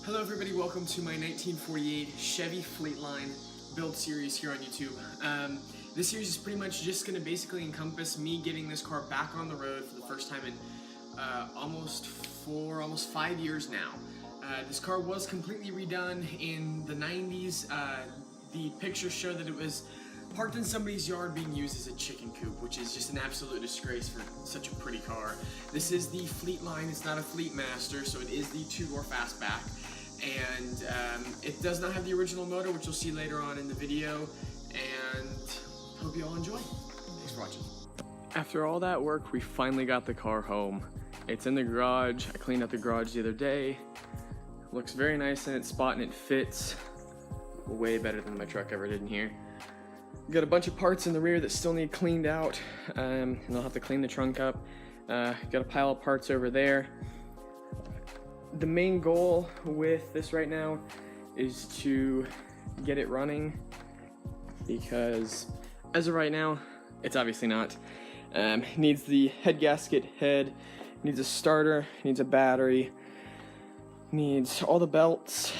Hello everybody, welcome to my 1948 Chevy Fleetline build series here on YouTube. This series is pretty much just going to basically encompass me getting this car back on the road for the first time in almost 5 years now. This car was completely redone in the 90s. The pictures show that it was parked in somebody's yard being used as a chicken coop, which is just an absolute disgrace for such a pretty car. This is the Fleetline, it's not a Fleetmaster, so it is the two-door fastback. And it does not have the original motor, which you'll see later on in the video, and hope you all enjoy. Thanks for watching. After all that work, we finally got the car home. It's in the garage. I cleaned out the garage the other day. It looks very nice in its spot and it fits way better than my truck ever did in here. Got a bunch of parts in the rear that still need cleaned out, and I'll have to clean the trunk up. Got a pile of parts over there. The main goal with this right now is to get it running, because as of right now, it's obviously not. Needs the head gasket head, needs a starter, needs a battery, needs all the belts,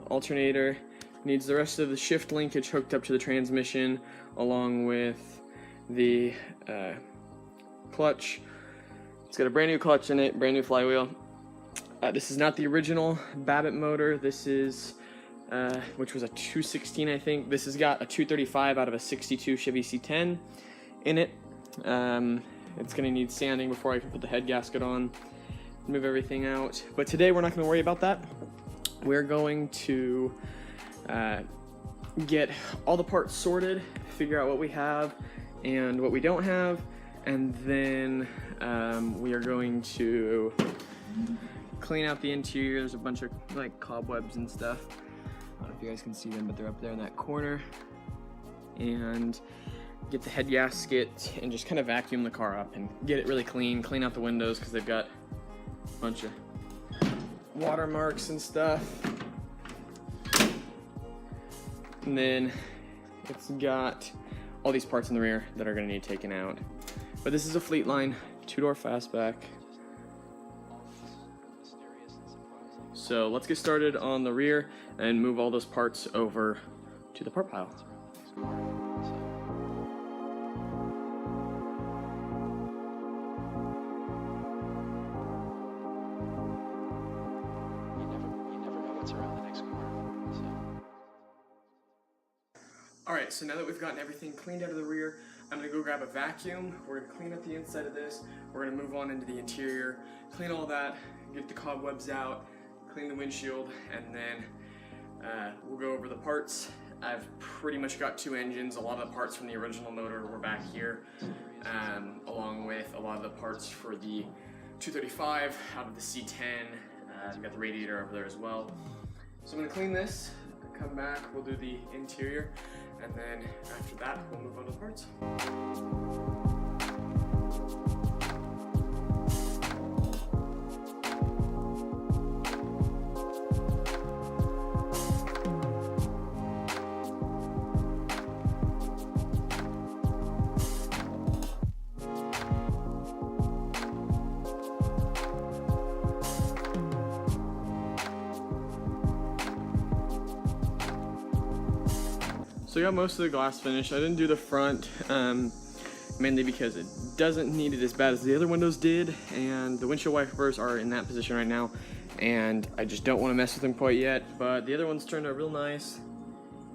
alternator, needs the rest of the shift linkage hooked up to the transmission, along with the clutch. It's got a brand new clutch in it, brand new flywheel. This is not the original Babbitt motor. This is, which was a 216, I think. This has got a 235 out of a 62 Chevy C10 in it. It's gonna need sanding before I can put the head gasket on, move everything out. But today we're not gonna worry about that. We're going to get all the parts sorted, figure out what we have and what we don't have, and then we are going to clean out the interior. There's a bunch of like cobwebs and stuff. I don't know if you guys can see them, but they're up there in that corner. And get the head gasket and just kind of vacuum the car up and get it really clean. Clean out the windows because they've got a bunch of watermarks and stuff. And then it's got all these parts in the rear that are going to need taken out. But this is a Fleetline two-door fastback. So let's get started on the rear and move all those parts over to the part pile. Alright, so now that we've gotten everything cleaned out of the rear, I'm going to go grab a vacuum. We're going to clean up the inside of this. We're going to move on into the interior, clean all that, get the cobwebs out, clean the windshield, and then we'll go over the parts. I've pretty much got two engines. A lot of the parts from the original motor were back here, along with a lot of the parts for the 235 out of the C10. I've got the radiator over there as well. So I'm going to clean this, come back, we'll do the interior, and then after that we'll move on to the parts. So I got most of the glass finished. I didn't do the front, mainly because it doesn't need it as bad as the other windows did, and the windshield wipers are in that position right now, and I just don't want to mess with them quite yet. But the other ones turned out real nice,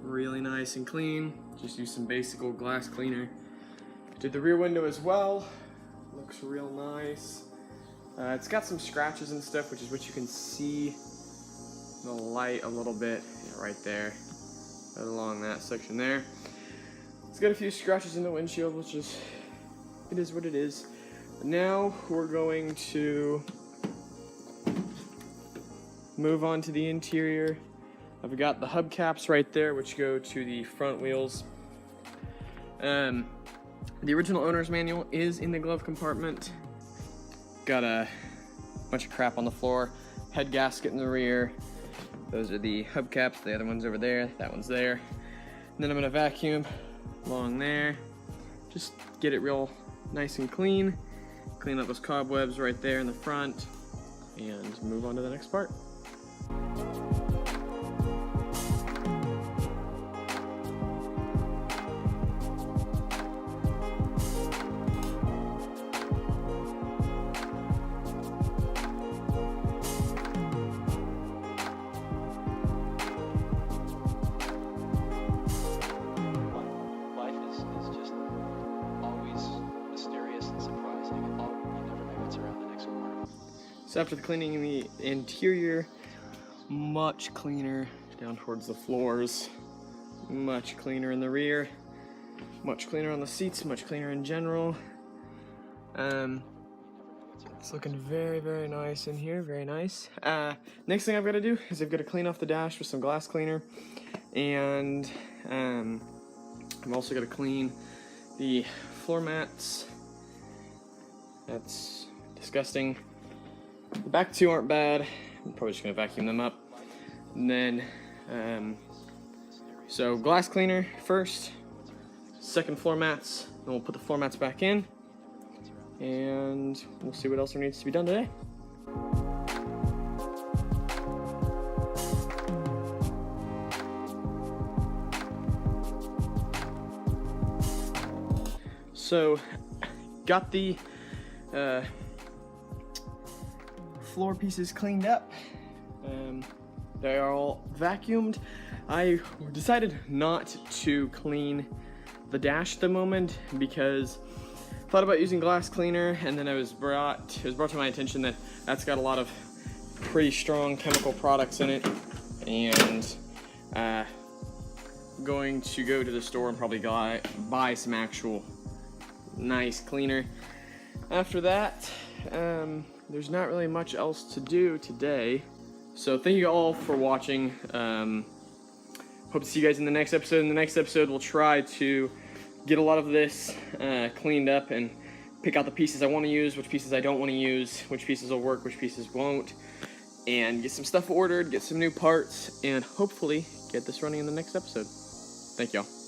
really nice and clean. Just use some basic old glass cleaner. Did the rear window as well. Looks real nice. It's got some scratches and stuff, which is what you can see in the light a little bit, right there. Right along that section there. It's got a few scratches in the windshield, which is, it is what it is. Now we're going to move on to the interior. I've got the hubcaps right there, which go to the front wheels. The original owner's manual is in the glove compartment. Got a bunch of crap on the floor. Head gasket in the rear. Those are the hubcaps, the other one's over there, that one's there. And then I'm gonna vacuum along there. Just get it real nice and clean. Clean up those cobwebs right there in the front and move on to the next part. So after cleaning the interior, much cleaner down towards the floors, much cleaner in the rear, much cleaner on the seats, much cleaner in general. It's looking very, very nice in here, very nice. Next thing I've got to do is I've got to clean off the dash with some glass cleaner, and I'm also going to clean the floor mats. That's disgusting. The back two aren't bad. I'm probably just going to vacuum them up. And then, so glass cleaner first, second floor mats, then we'll put the floor mats back in, and we'll see what else needs to be done today. So, got the floor pieces cleaned up. They are all vacuumed. I decided not to clean the dash at the moment because I thought about using glass cleaner, and then it was brought to my attention that that's got a lot of pretty strong chemical products in it, and going to go to the store and probably buy some actual nice cleaner. After that, there's not really much else to do today. So thank you all for watching. Hope to see you guys in the next episode. In the next episode, we'll try to get a lot of this cleaned up and pick out the pieces I want to use, which pieces I don't want to use, which pieces will work, which pieces won't, and get some stuff ordered, get some new parts, and hopefully get this running in the next episode. Thank y'all.